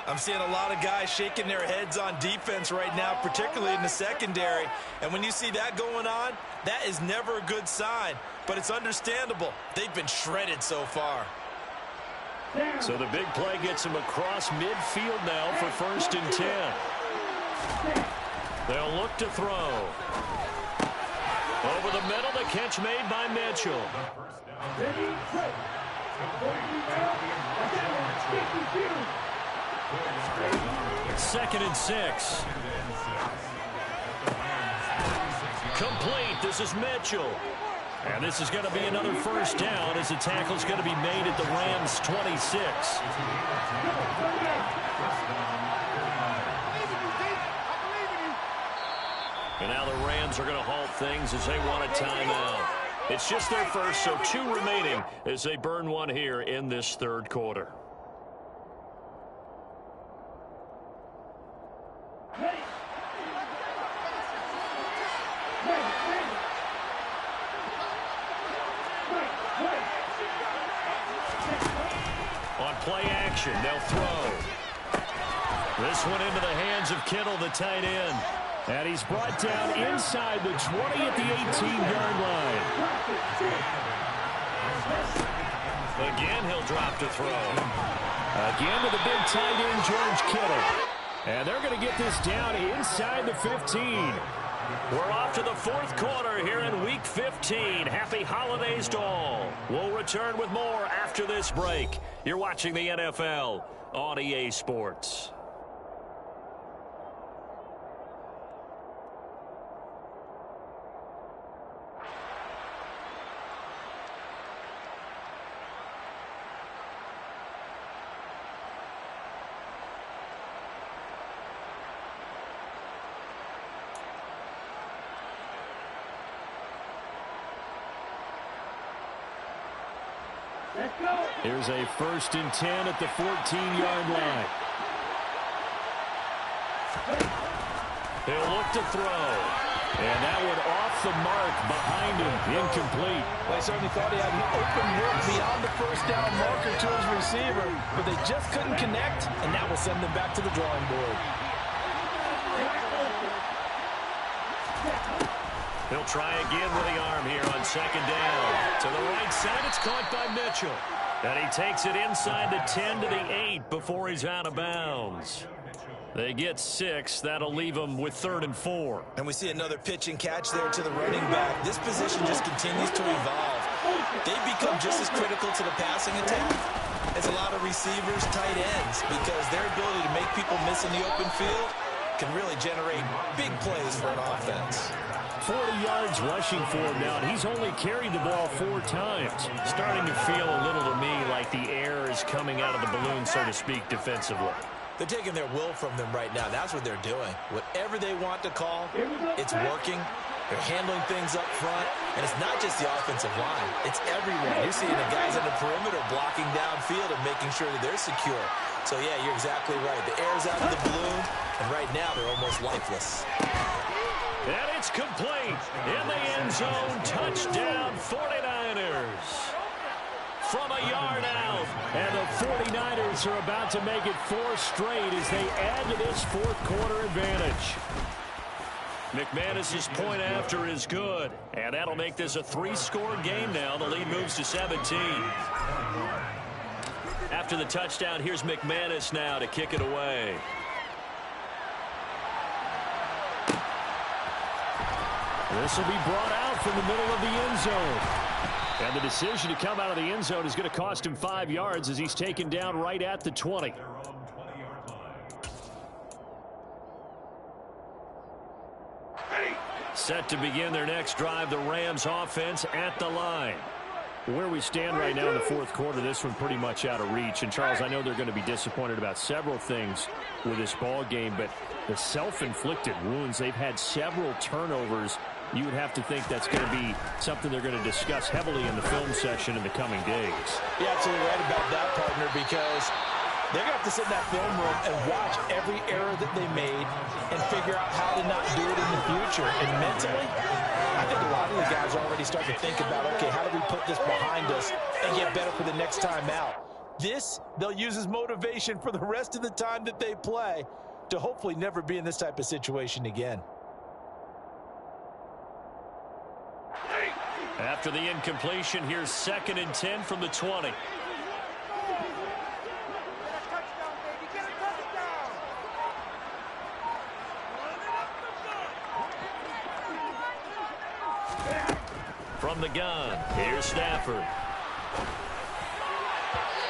Speaker 2: I'm seeing a lot of guys shaking their heads on defense right now, particularly in the secondary. And when you see that going on, that is never a good sign. But it's understandable. They've been shredded so far.
Speaker 1: So the big play gets him across midfield now for first and 10. They'll look to throw. Over the middle, the catch made by Mitchell. Second and 6. Complete. This is Mitchell. And this is going to be another first down as the tackle's going to be made at the Rams' 26. And now the Rams are going to halt things as they want a timeout. It's just their first, so 2 remaining as they burn one here in this third quarter. On play action, they'll throw. This one into the hands of Kittle, the tight end. And he's brought down inside the 20 at the 18-yard line. Again, he'll drop to throw. Again to the big tight end, George Kittle. And they're going to get this down inside the 15.
Speaker 5: We're off to the fourth quarter here in Week 15. Happy holidays to all. We'll return with more after this break. You're watching the NFL on EA Sports.
Speaker 1: Here's a 1st and 10 at the 14-yard line.
Speaker 5: He'll look to throw.
Speaker 1: And that one off the mark behind him. Incomplete.
Speaker 6: Well, I certainly thought he had an open look beyond the first down marker to his receiver, but they just couldn't connect, and that will send them back to the drawing board.
Speaker 5: He'll try again with the arm here on 2nd down. To the right side, it's caught by Mitchell. And he takes it inside the 10 to the 8 before he's out of bounds. They get 6. That'll leave them with 3rd and 4.
Speaker 2: And we see another pitch and catch there to the running back. This position just continues to evolve. They've become just as critical to the passing attack as a lot of receivers, tight ends, because their ability to make people miss in the open field can really generate big plays for an offense.
Speaker 1: 40 yards rushing for him now, and he's only carried the ball 4 times.
Speaker 5: Starting to feel a little to me like the air is coming out of the balloon, so to speak, defensively.
Speaker 2: They're taking their will from them right now. That's what they're doing. Whatever they want to call, it's working. They're handling things up front, and it's not just the offensive line. It's everywhere. You're seeing the guys on the perimeter blocking downfield and making sure that they're secure. So, yeah, you're exactly right. The air's out of the balloon, and right now they're almost lifeless.
Speaker 5: And it's complete in the end zone. Touchdown, 49ers. From a yard out.
Speaker 1: And the 49ers are about to make it 4 straight as they add to this 4th quarter advantage.
Speaker 5: McManus's point after is good. And that'll make this a 3-score game now. The lead moves to 17. After the touchdown, here's McManus now to kick it away.
Speaker 1: This will be brought out from the middle of the end zone. And the decision to come out of the end zone is going to cost him 5 yards as he's taken down right at the 20.
Speaker 5: Set to begin their next drive, the Rams offense at the line.
Speaker 1: Where we stand right now in the 4th quarter, this one pretty much out of reach. And, Charles, I know they're going to be disappointed about several things with this ball game, but the self-inflicted wounds, they've had several turnovers. You would have to think that's going to be something they're going to discuss heavily in the film section in the coming days.
Speaker 6: You're absolutely right about that, partner, because they're going to have to sit in that film room and watch every error that they made and figure out how to not do it in the future. And mentally, I think a lot of the guys already start to think about, okay, how do we put this behind us and get better for the next time out? This, they'll use as motivation for the rest of the time that they play to hopefully never be in this type of situation again.
Speaker 5: After the incompletion, here's 2nd and 10 from the 20. From the gun, here's Stafford.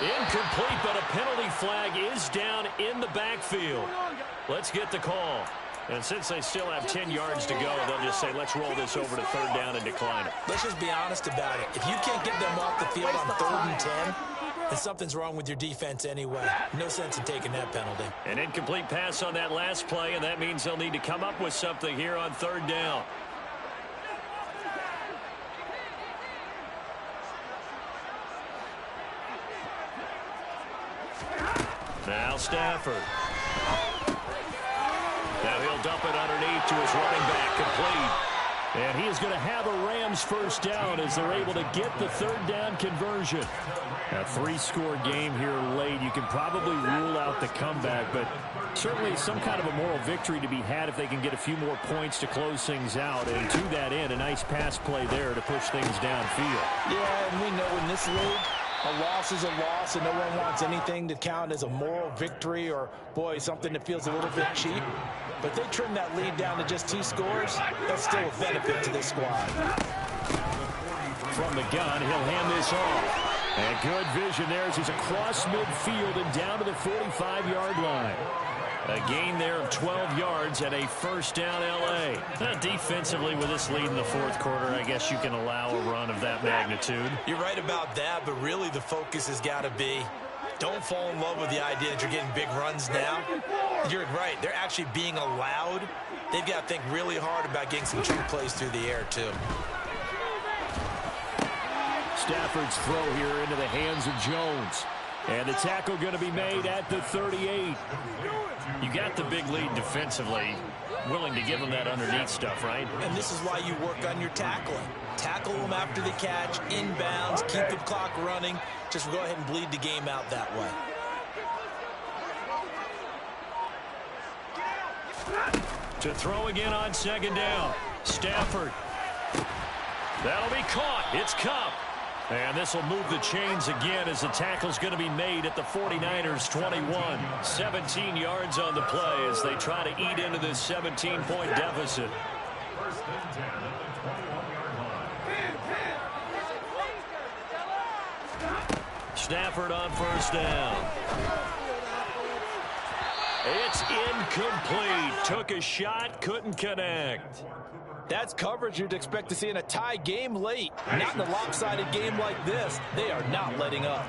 Speaker 5: Incomplete, but a penalty flag is down in the backfield. Let's get the call. And since they still have 10 yards to go, they'll just say, let's roll this over to 3rd down and decline it.
Speaker 2: Let's just be honest about it. If you can't get them off the field on 3rd and 10, then something's wrong with your defense anyway. No sense in taking that penalty.
Speaker 5: An incomplete pass on that last play, and that means they'll need to come up with something here on 3rd down. Now Stafford. Now he'll dump it underneath to his running back, complete.
Speaker 1: And he is going to have a Rams 1st down as they're able to get the 3rd down conversion. A 3-score game here late. You can probably rule out the comeback, but certainly some kind of a moral victory to be had if they can get a few more points to close things out. And to that end, a nice pass play there to push things downfield.
Speaker 6: Yeah, and we know in this league, A loss is a loss, and no one wants anything to count as a moral victory or, boy, something that feels a little bit cheap. But they trim that lead down to just 2 scores. That's still a benefit to this squad.
Speaker 1: From the gun, he'll hand this off. And good vision there as he's across midfield and down to the 45-yard line. A gain there of 12 yards and a first down L.A.
Speaker 5: Defensively, with this lead in the fourth quarter, I guess you can allow a run of that magnitude.
Speaker 2: You're right about that, but really the focus has got to be don't fall in love with the idea that you're getting big runs now. You're right. They're actually being allowed. They've got to think really hard about getting some trick plays through the air, too.
Speaker 1: Stafford's throw here into the hands of Jones. And the tackle going to be made at the 38.
Speaker 5: You got the big lead defensively. Willing to give them that underneath stuff, right?
Speaker 2: And this is why you work on your tackling. Tackle them after the catch, inbounds, keep the clock running. Just go ahead and bleed the game out that way.
Speaker 5: To throw again on second down. Stafford. That'll be caught. It's Kupp. And this will move the chains again as the tackle's going to be made at the 49ers 21. 17 yards on the play as they try to eat into this 17-point deficit.
Speaker 4: First and 10 at the 21-yard line.
Speaker 5: Stafford on first down. It's incomplete. Took a shot, couldn't connect.
Speaker 6: That's coverage you'd expect to see in a tie game late. Not in a lopsided game like this. They are not letting up.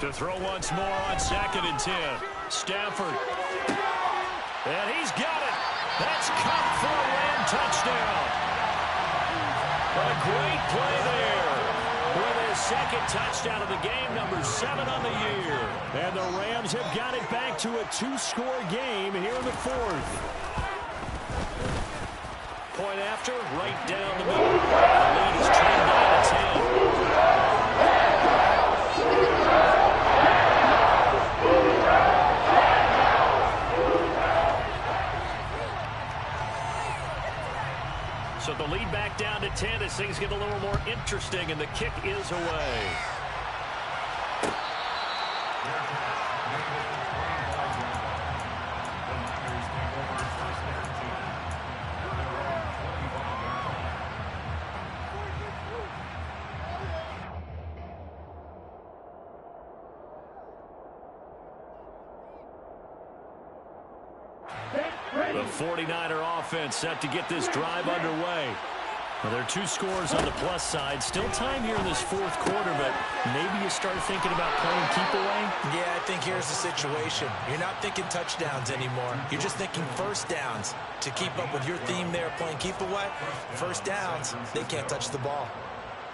Speaker 5: To throw once more on second and 10. Stafford. And he's got it. That's Kupp for a Ram touchdown. A great play there. With his second touchdown of the game, number 7 on the year.
Speaker 1: And the Rams have got it back to a 2-score game here in the fourth.
Speaker 5: Point after, right down the middle. The lead is trimmed down to 10. So the lead back down to 10 as things get a little more interesting, and the kick is away. The 49er offense set to get this drive underway. Well, there are 2 scores on the plus side. Still time here in this fourth quarter, but maybe you start thinking about playing keep away?
Speaker 2: Yeah, I think here's the situation. You're not thinking touchdowns anymore. You're just thinking first downs. To keep up with your theme there, playing keep away, first downs, they can't touch the ball.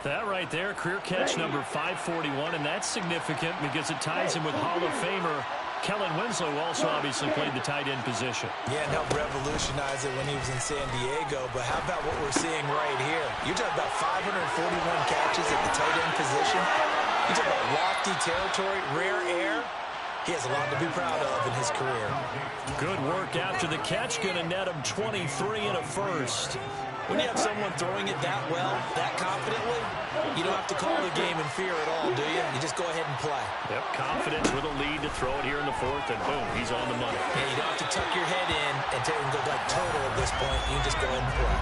Speaker 5: That right there, career catch number 541, and that's significant because it ties him with Hall of Famer Kellen Winslow, who also obviously played the tight end position.
Speaker 2: Yeah, and helped revolutionize it when he was in San Diego. But how about what we're seeing right here? You're talking about 541 catches at the tight end position. You're talking about lofty territory, rare air. He has a lot to be proud of in his career.
Speaker 5: Good work after the catch. Going to net him 23 and a first.
Speaker 2: When you have someone throwing it that well, that confidently, you don't have to call the game in fear at all, do you? You just go ahead and play.
Speaker 5: Yep, confidence with a lead to throw it here in the fourth, and boom, he's on the money.
Speaker 2: Yeah, you don't have to tuck your head in and go like total at this point. You can just go ahead and play.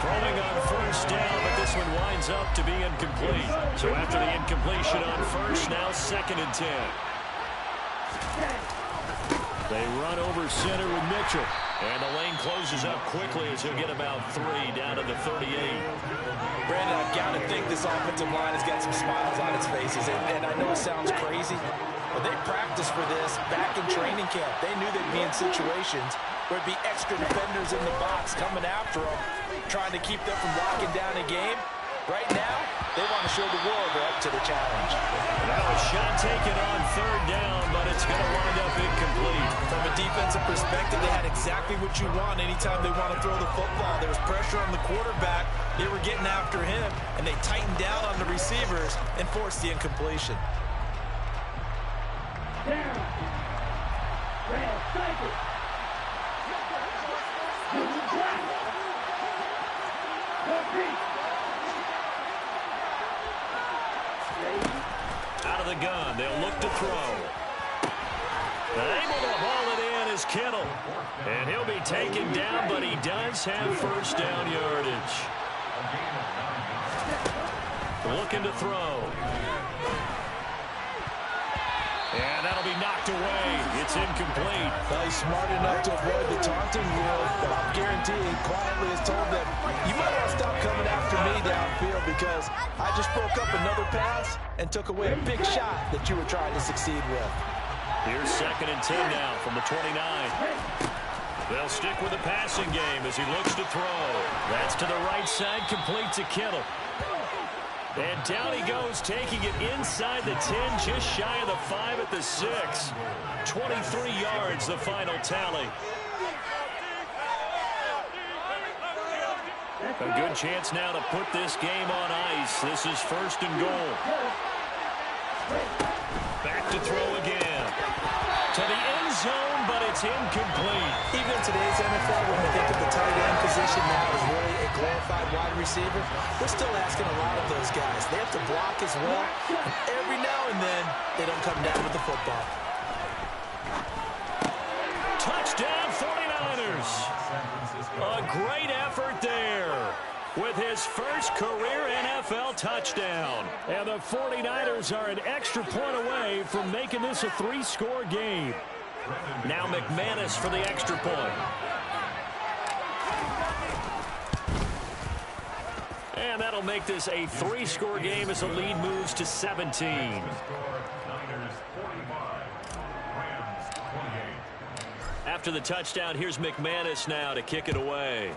Speaker 5: Throwing on first down, but this one winds up to be incomplete. So after the incompletion on first, now second and 10. They run over center with Mitchell. And the lane closes up quickly as he'll get about 3 down to the 38.
Speaker 6: Brandon, I've got to think this offensive line has got some smiles on its faces. And I know it sounds crazy, but they practiced for this back in training camp. They knew they'd be in situations where it'd be extra defenders in the box coming after them, trying to keep them from locking down a game. Right now, they want to show the world they're up to the challenge.
Speaker 5: Now a shot taken on third down, but it's going to wind up incomplete.
Speaker 2: From a defensive defensive perspective, they had exactly what you want anytime they want to throw the football. There was pressure on the quarterback. They were getting after him, and they tightened down on the receivers and forced the incompletion.
Speaker 5: Out of the gun, they'll look to throw. Able to haul it in is Kittle. And he'll be taken down, but he does have first down yardage. Looking to throw. And that'll be knocked away. It's incomplete.
Speaker 6: Well, he's smart enough to avoid the taunting rule, but I'm guaranteeing quietly has told them, you might want to stop coming after me downfield because I just broke up another pass and took away a big shot that you were trying to succeed with.
Speaker 5: Here's 2nd and 10 now from the 29. They'll stick with the passing game as he looks to throw. That's to the right side, complete to Kittle. And down he goes, taking it inside the 10, just shy of the 5 at the 6. 23 yards, the final tally. A good chance now to put this game on ice. This is 1st and goal. Back to throw again. To the end zone, but it's incomplete.
Speaker 2: Even in today's NFL, when we think of the tight end position now as really a glorified wide receiver, we're still asking a lot of those guys. They have to block as well, and every now and then, they don't come down with the football.
Speaker 5: Touchdown, 49ers. A great effort there with his first career NFL touchdown. And the 49ers are an extra point away from making this a 3-score game. Now McManus for the extra point. And that'll make this a 3-score game as the lead moves to 17. After the touchdown, here's McManus now to kick it away.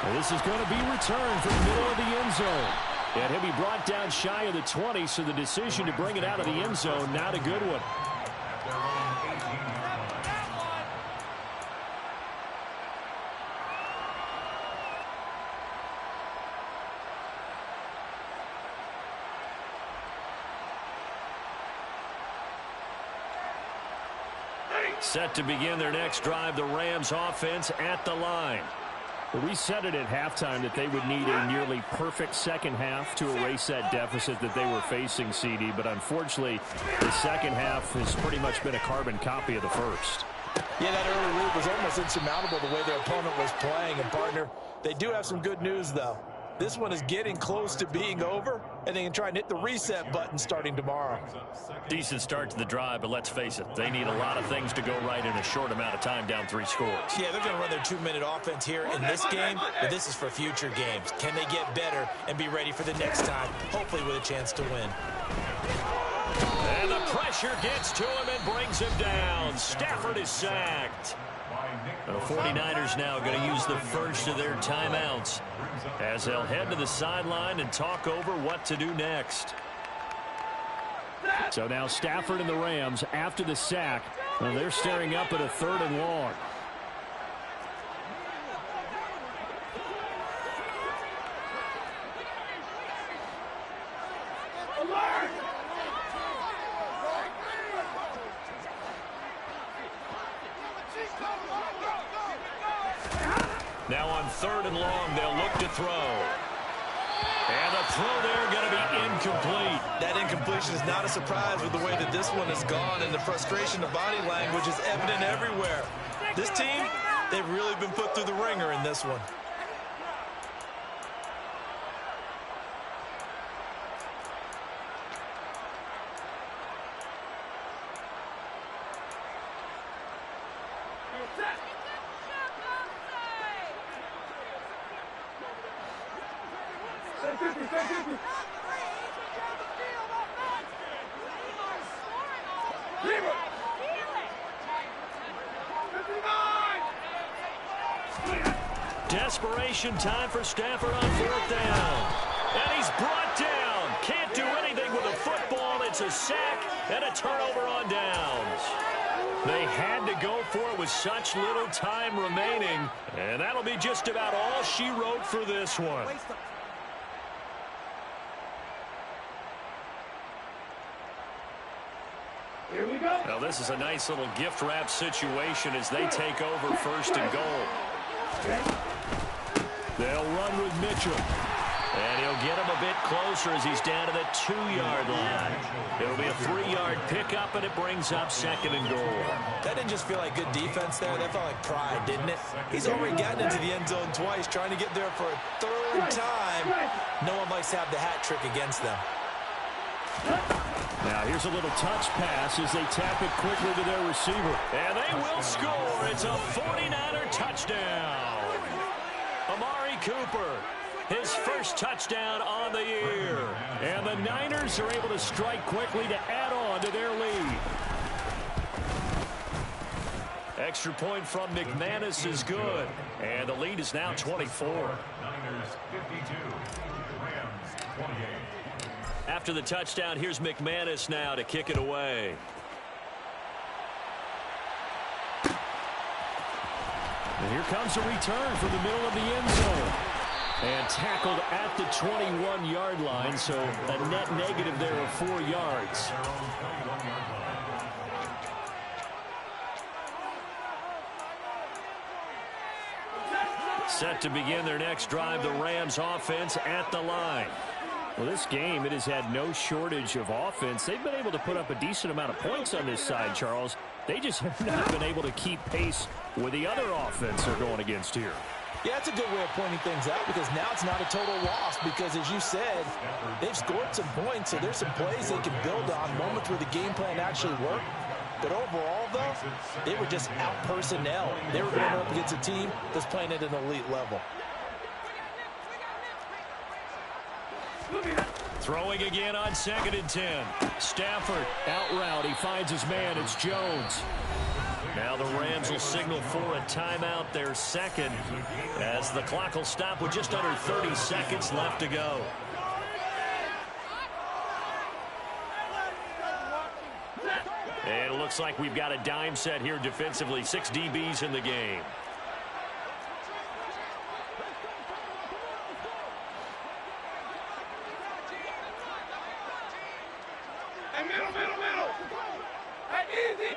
Speaker 1: And this is going to be returned from the middle of the end zone. And he'll be brought down shy of the 20, so the decision to bring it out of the end zone, not a good one.
Speaker 5: Set to begin their next drive, the Rams offense at the line.
Speaker 1: We said it at halftime that they would need a nearly perfect second half to erase that deficit that they were facing, CD. But unfortunately, the second half has pretty much been a carbon copy of the first.
Speaker 6: Yeah, that early lead was almost insurmountable the way their opponent was playing. And, partner, they do have some good news, though. This one is getting close to being over, and they can try and hit the reset button starting tomorrow.
Speaker 5: Decent start to the drive, but let's face it, they need a lot of things to go right in a short amount of time down 3 scores.
Speaker 2: Yeah, they're going to run their 2-minute offense here in this game, but this is for future games. Can they get better and be ready for the next time, hopefully with a chance to win?
Speaker 5: And the pressure gets to him and brings him down. Stafford is sacked. The 49ers now going to use the first of their timeouts as they'll head to the sideline and talk over what to do next.
Speaker 1: So now Stafford and the Rams, after the sack, well, they're staring up at a 3rd and long.
Speaker 5: Now on 3rd and long, they'll look to throw. And the throw there going to be incomplete.
Speaker 2: That incompletion is not a surprise with the way that this one has gone, and the frustration of body language is evident everywhere. This team, they've really been put through the ringer in this one.
Speaker 5: Desperation time for Stafford on 4th down. And he's brought down. Can't do anything with a football. It's a sack. And a turnover on downs. They had to go for it with such little time remaining. And that'll be just about all she wrote for this one.
Speaker 3: Here we go.
Speaker 5: Now this is a nice little gift wrap situation as they take over first and goal. They'll run with Mitchell. And he'll get him a bit closer as he's down to the 2-yard line. It'll be a 3-yard pickup, and it brings up second and goal.
Speaker 2: That didn't just feel like good defense there. That felt like pride, didn't it? He's already gotten into the end zone twice, trying to get there for a third time. No one likes to have the hat trick against them.
Speaker 1: Now here's a little touch pass as they tap it quickly to their receiver.
Speaker 5: And they will score. It's a 49er touchdown. Amari Cooper, his first touchdown on the year.
Speaker 1: And the Niners are able to strike quickly to add on to their lead.
Speaker 5: Extra point from McManus is good. And the lead is now 24.
Speaker 4: Niners 52, Rams 28.
Speaker 5: After the touchdown, here's McManus now to kick it away.
Speaker 1: And here comes a return from the middle of the end zone. And tackled at the 21-yard line, so a net negative there of 4 yards.
Speaker 5: Set to begin their next drive, the Rams offense at the line.
Speaker 1: Well, this game, it has had no shortage of offense. They've been able to put up a decent amount of points on this side, Charles. They just have not been able to keep pace with the other offense they're going against here.
Speaker 2: Yeah, that's a good way of pointing things out because now it's not a total loss because, as you said, they've scored some points, so there's some plays they can build on, moments where the game plan actually worked. But overall, though, they were just out-personnel. They were going up against a team that's playing at an elite level.
Speaker 5: Throwing again on 2nd and 10. Stafford out route. He finds his man. It's Jones. Now the Rams will signal for a timeout, their second, as the clock will stop with just under 30 seconds left to go. And it looks like we've got a dime set here defensively. 6 DBs in the game.
Speaker 3: Hey, middle. Hey, easy.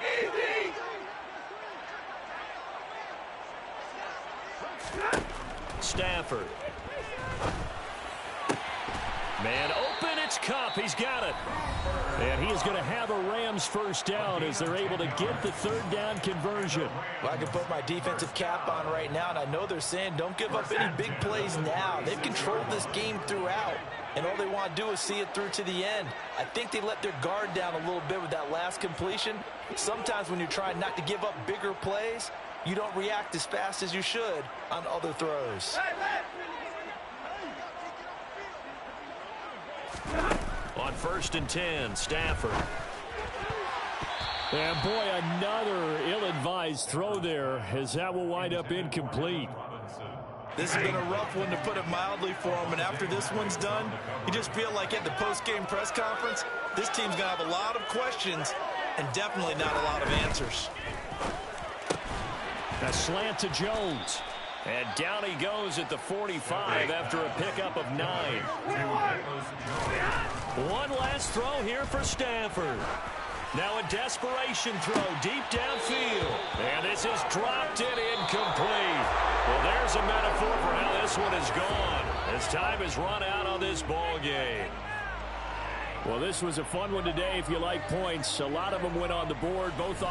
Speaker 5: Stafford. Man open, it's Kupp. He's got it.
Speaker 1: And he is going to have a Rams first down as they're able to get the third down conversion.
Speaker 2: Well, I can put my defensive cap on right now, and I know they're saying don't give up any big plays now. They've controlled this game throughout, and all they want to do is see it through to the end. I think they let their guard down a little bit with that last completion. Sometimes when you're trying not to give up bigger plays, you don't react as fast as you should on other throws.
Speaker 5: On 1st and 10, Stafford.
Speaker 1: And boy, another ill-advised throw there as that will wind up incomplete.
Speaker 2: This has been a rough one, to put it mildly, for him. And after this one's done, you just feel like at the post-game press conference, this team's going to have a lot of questions and definitely not a lot of answers.
Speaker 1: A slant to Jones.
Speaker 5: And down he goes at the 45 after a pickup of 9. One last throw here for Stafford. Now a desperation throw deep downfield. And this is dropped and incomplete. Well, there's a metaphor for how this one is gone, as time has run out on this ball game.
Speaker 1: Well, this was a fun one today if you like points. A lot of them went on the board, both off.